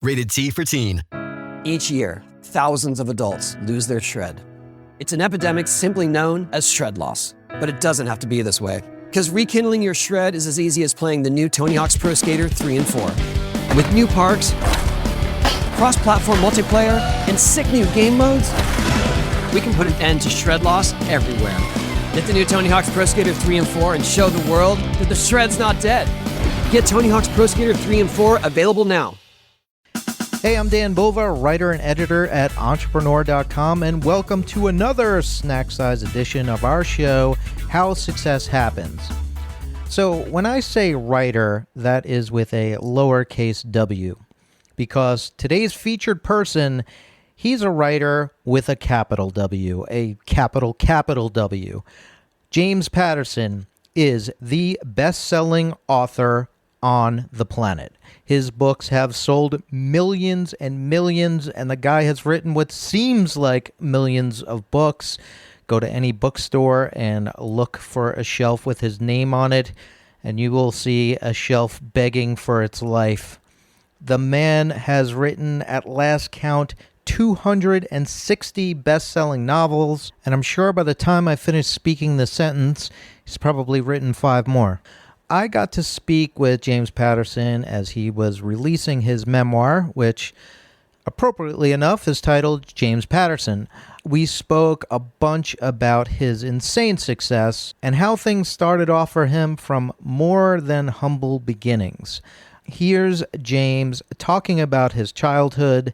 Rated T for Teen. Each year, thousands of adults lose their shred. It's an epidemic simply known as shred loss. But it doesn't have to be this way. Because rekindling your shred is as easy as playing the new Tony Hawk's Pro Skater 3 and 4. With new parks, cross-platform multiplayer, and sick new game modes, we can put an end to shred loss everywhere. Get the new Tony Hawk's Pro Skater 3 and 4 and show the world that the shred's not dead. Get Tony Hawk's Pro Skater 3 and 4 available now. Hey, I'm Dan Bova, writer and editor at Entrepreneur.com, and welcome to another snack-size edition of our show, How Success Happens. So when I say writer, that is with a lowercase w, because today's featured person, he's a writer with a capital W, a capital W. James Patterson is the best-selling author on the planet. His books have sold millions and millions, and the guy has written what seems like millions of books. Go to any bookstore and look for a shelf with his name on it, and you will see a shelf begging for its life. The man has written, at last count, 260 best-selling novels, and I'm sure by the time I finish speaking the sentence, he's probably written 5 more. I got to speak with James Patterson as he was releasing his memoir, which, appropriately enough, is titled James Patterson. We spoke a bunch about his insane success and how things started off for him from more than humble beginnings. Here's James talking about his childhood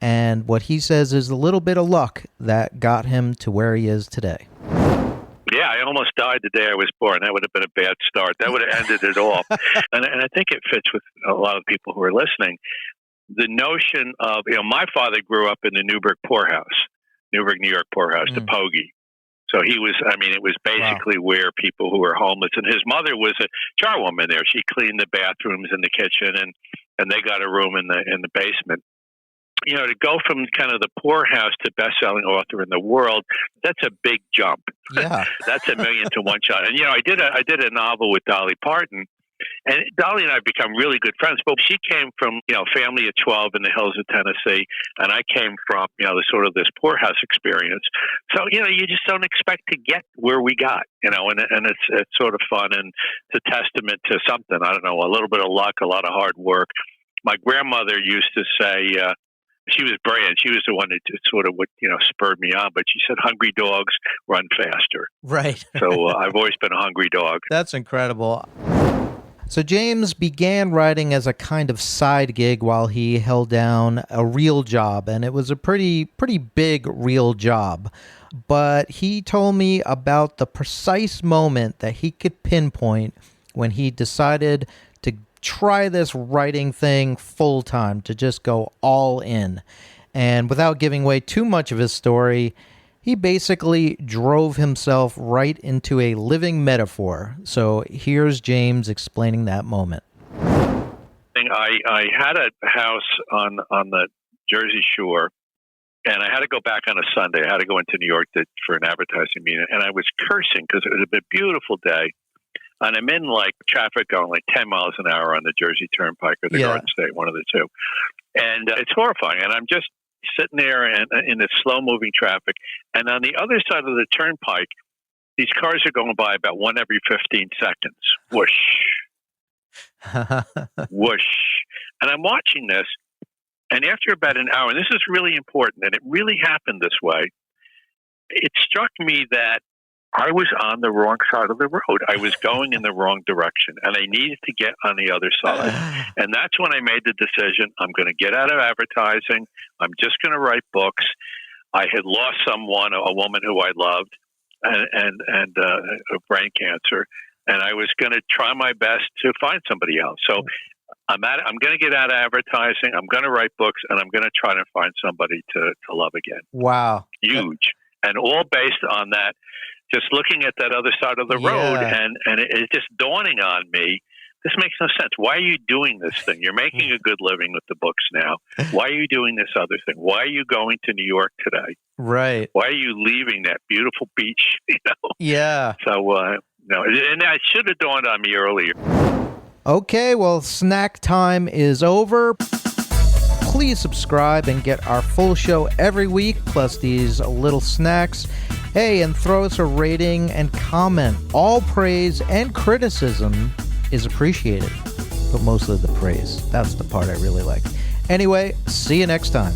and what he says is a little bit of luck that got him to where he is today. Yeah, I almost died the day I was born. That would have been a bad start. That would have ended it all. And I think it fits with a lot of people who are listening. The notion of, my father grew up in the Newburgh poorhouse, Newburgh, New York poorhouse, the Pogie. So it was basically where people who were homeless. And his mother was a charwoman there. She cleaned the bathrooms and the kitchen, and they got a room in the basement. To go from kind of the poorhouse to best-selling author in the world, that's a big jump. Yeah. That's a million to one shot. And, I did a novel with Dolly Parton, and Dolly and I have become really good friends. But she came from, family of 12 in the hills of Tennessee, and I came from, the sort of this poorhouse experience. So, you just don't expect to get where we got, and it's sort of fun, and it's a testament to something. I don't know, a little bit of luck, a lot of hard work. My grandmother used to say, she was brilliant. She was the one that sort of spurred me on. But she said, hungry dogs run faster. Right. So I've always been a hungry dog. That's incredible. So James began writing as a kind of side gig while he held down a real job. And it was a pretty big real job. But he told me about the precise moment that he could pinpoint when he decided to try this writing thing full time, to just go all in. And without giving away too much of his story, he basically drove himself right into a living metaphor. So here's James explaining that moment. I had a house on the Jersey Shore, and I had to go back on a Sunday. I had to go into New York for an advertising meeting, and I was cursing because it was a beautiful day. And I'm in traffic going 10 miles an hour on the Jersey Turnpike or the Garden State, one of the two. And it's horrifying. And I'm just sitting there in this slow moving traffic. And on the other side of the turnpike, these cars are going by about one every 15 seconds. Whoosh. Whoosh. And I'm watching this. And after about an hour, and this is really important, and it really happened this way, it struck me that I was on the wrong side of the road. I was going in the wrong direction, and I needed to get on the other side. And that's when I made the decision, I'm going to get out of advertising. I'm just going to write books. I had lost someone, a woman who I loved, and brain cancer, and I was going to try my best to find somebody else. So I'm going to get out of advertising. I'm going to write books, and I'm going to try to find somebody to love again. Wow. Huge. And all based on that, just looking at that other side of the road, and it's just dawning on me, this makes no sense. Why are you doing this thing? You're making a good living with the books now. Why are you doing this other thing? Why are you going to New York today? Right. Why are you leaving that beautiful beach? Yeah. So, and that should have dawned on me earlier. Okay, well, snack time is over. please subscribe and get our full show every week, plus these little snacks. Hey, and throw us a rating and comment. All praise and criticism is appreciated, but mostly the praise. That's the part I really like. Anyway, see you next time.